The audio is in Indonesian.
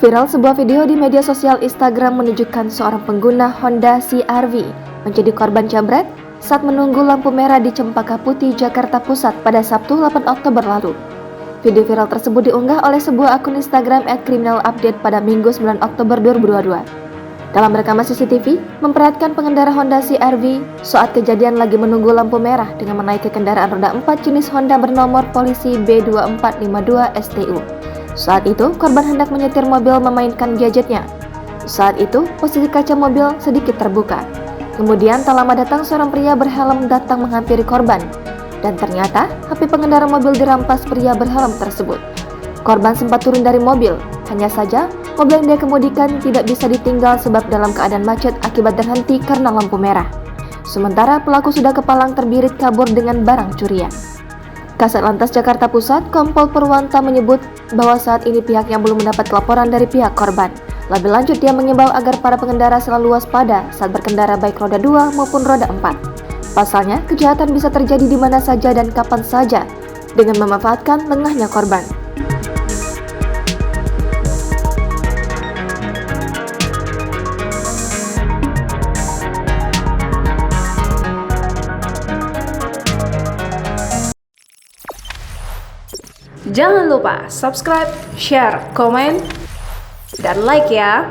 Viral sebuah video di media sosial Instagram menunjukkan seorang pengguna Honda CR-V menjadi korban jambret saat menunggu lampu merah di Cempaka Putih, Jakarta Pusat pada Sabtu 8 Oktober lalu. Video viral tersebut diunggah oleh sebuah akun Instagram @criminalupdate pada Minggu 9 Oktober 2022. Dalam rekaman CCTV, memperlihatkan pengendara Honda CR-V saat kejadian lagi menunggu lampu merah dengan menaiki kendaraan roda 4 jenis Honda bernomor polisi B2452 STU. Saat itu, korban hendak menyetir mobil memainkan gadgetnya. Saat itu, posisi kaca mobil sedikit terbuka. Kemudian tak lama datang seorang pria berhelm datang menghampiri korban. Dan ternyata, HP pengendara mobil dirampas pria berhelm tersebut. Korban sempat turun dari mobil. Hanya saja, mobil yang dia kemudikan tidak bisa ditinggal sebab dalam keadaan macet akibat terhenti karena lampu merah. Sementara pelaku sudah kepalang terbirit kabur dengan barang curian. Kasat Lantas Jakarta Pusat, Kompol Purwanta menyebut bahwa saat ini pihaknya belum mendapat laporan dari pihak korban. Lebih lanjut, dia mengimbau agar para pengendara selalu waspada saat berkendara baik roda 2 maupun roda 4. Pasalnya, kejahatan bisa terjadi di mana saja dan kapan saja dengan memanfaatkan lengahnya korban. Jangan lupa subscribe, share, komen, dan like ya.